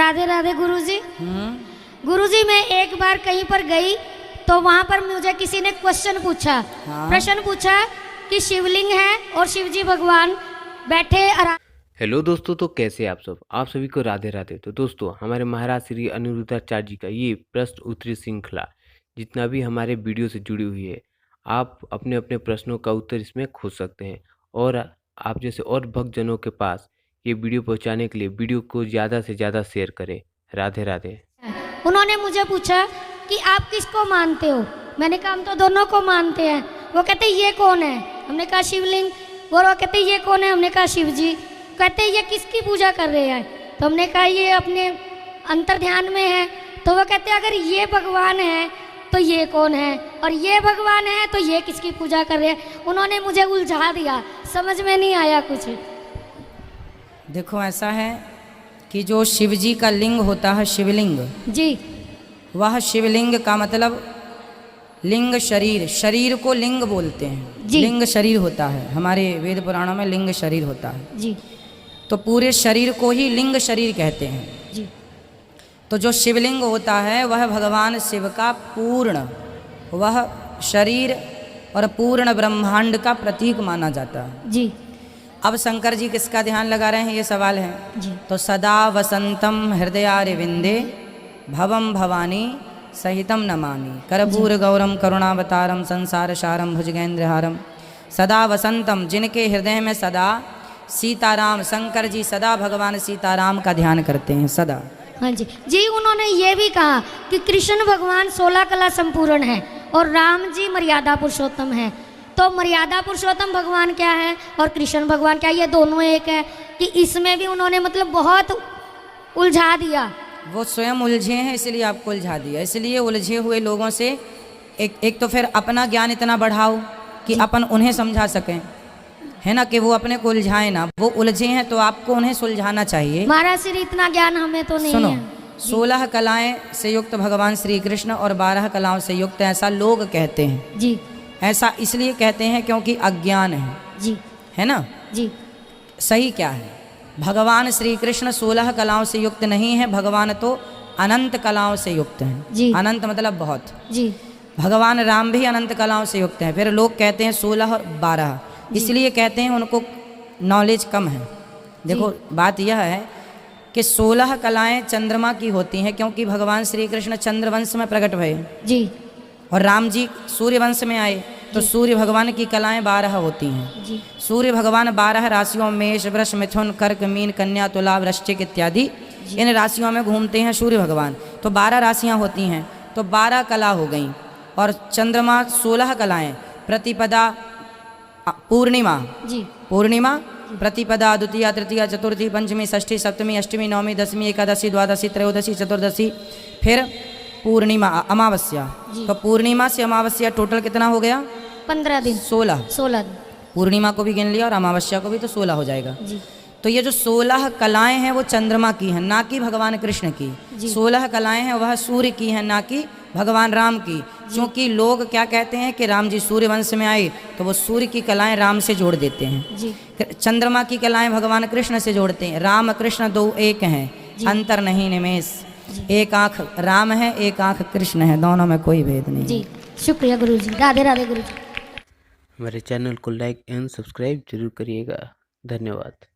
राधे राधे गुरुजी। गुरुजी मैं एक बार कहीं पर गई तो वहाँ पर मुझे किसी ने क्वेश्चन पूछा, प्रश्न पूछा कि शिवलिंग है और शिवजी भगवान बैठे हेलो दोस्तों, तो कैसे आप सब? आप सभी को राधे राधे। तो दोस्तों, हमारे महाराज श्री अनिरुद्धाचार्य जी का ये प्रश्न उत्तरी श्रृंखला जितना भी हमारे वीडियो से जुड़ी हुई है, आप अपने अपने प्रश्नों का उत्तर इसमें खोज सकते हैं। और आप जैसे और भक्तजनों के पास ये वीडियो पहुंचाने के लिए वीडियो को ज़्यादा से ज़्यादा शेयर करें। राधे राधे। उन्होंने मुझे पूछा कि आप किसको मानते हो? मैंने कहा हम तो दोनों को मानते हैं। वो कहते ये कौन है? हमने कहा शिवलिंग। और वो कहते ये कौन है? हमने कहा शिव जी। कहते ये किसकी पूजा कर रहे हैं? तो हमने कहा ये अपने अंतर ध्यान में है। तो वो कहते अगर ये भगवान है तो ये कौन है, और ये भगवान है तो ये किसकी पूजा कर रहे हैं? उन्होंने मुझे उलझा दिया, समझ में नहीं आया कुछ। देखो ऐसा है कि जो शिव जी का लिंग होता है शिवलिंग जी, वह शिवलिंग का मतलब लिंग शरीर, शरीर को लिंग बोलते हैं। लिंग शरीर होता है, हमारे वेद पुराणों में लिंग शरीर होता है जी। तो पूरे शरीर को ही लिंग शरीर कहते हैं जी। तो जो शिवलिंग होता है वह भगवान शिव का पूर्ण, वह शरीर और पूर्ण ब्रह्मांड का प्रतीक माना जाता है जी। अब शंकर जी किसका ध्यान लगा रहे हैं, ये सवाल है जी। तो सदा वसंतम हृदयारविंदे भवम भवानी सहितम नमामि कर्पूर गौरम करुणावतारम संसार सारम भुजगेंद्रहारम। सदा वसंतम, जिनके हृदय में सदा सीताराम, शंकर जी सदा भगवान सीताराम का ध्यान करते हैं सदा। हाँ जी जी। उन्होंने ये भी कहा कि कृष्ण भगवान 16 कला संपूर्ण है और राम जी मर्यादा पुरुषोत्तम है। तो मर्यादा पुरुषोत्तम भगवान क्या है और कृष्ण भगवान क्या, ये दोनों एक है? कि इसमें भी उन्होंने मतलब बहुत उलझा दिया। वो स्वयं उलझे हैं इसलिए आपको उलझा दिया। इसलिए उलझे हुए लोगों से एक तो फिर अपना ज्ञान इतना बढ़ाओ कि अपन उन्हें समझा सकें, है ना, कि वो अपने को उलझाए ना। वो उलझे हैं तो आपको उन्हें सुलझाना चाहिए। महाराज श्री इतना ज्ञान हमें तो नहीं सुनो, है। 16 कलाएं से युक्त भगवान श्री कृष्ण और 12 कलाओं से युक्त, ऐसा लोग कहते हैं जी। ऐसा इसलिए कहते हैं क्योंकि अज्ञान है जी, है ना। जी। सही क्या है? भगवान श्री कृष्ण 16 कलाओं से युक्त नहीं है, भगवान तो अनंत कलाओं से युक्त हैं। अनंत मतलब बहुत। जी। भगवान राम भी अनंत कलाओं से युक्त हैं। फिर लोग कहते हैं 16 और 12, इसलिए कहते हैं उनको नॉलेज कम है। देखो बात यह है कि 16 कलाएं चंद्रमा की होती हैं क्योंकि भगवान श्री कृष्ण चंद्रवंश में प्रकट हुए जी, और राम जी सूर्य वंश में आए तो सूर्य भगवान की कलाएं 12 होती हैं जी। सूर्य भगवान 12 राशियों मेष वृष मिथुन कर्क मीन कन्या तुला वृश्चिक इत्यादि इन राशियों में घूमते हैं सूर्य भगवान। तो 12 राशियां होती हैं तो 12 कला हो गई। और चंद्रमा 16 कलाएं, प्रतिपदा पूर्णिमा, पूर्णिमा, प्रतिपदा, द्वितीया, तृतीया, चतुर्थी, पंचमी, षष्ठी, सप्तमी, अष्टमी, नवमी, दसवीं, एकादशी, द्वादशी, त्रयोदशी, चतुर्दशी, फिर पूर्णिमा, अमावस्या। तो पूर्णिमा से अमावस्या टोटल कितना हो गया? 15 दिन। 16 दिन। पूर्णिमा को भी गिन लिया और अमावस्या को भी, तो 16 हो जाएगा जी। तो ये जो 16 कलाएं हैं वो चंद्रमा की हैं, ना कि भगवान कृष्ण की। 16 कलाएं हैं वह सूर्य की हैं, ना कि भगवान राम की। क्योंकि लोग क्या कहते हैं कि राम जी सूर्य वंश में आए तो वो सूर्य की कलाएं राम से जोड़ देते हैं जी। चंद्रमा की कलाएं भगवान कृष्ण से जोड़ते हैं। राम कृष्ण दो एक हैं, अंतर नहीं निमेष। एक आंख राम है, एक आंख कृष्ण है, दोनों में कोई भेद नहीं। जी, शुक्रिया गुरु जी। राधे राधे गुरु जी। हमारे चैनल को लाइक एंड सब्सक्राइब जरूर करिएगा। धन्यवाद।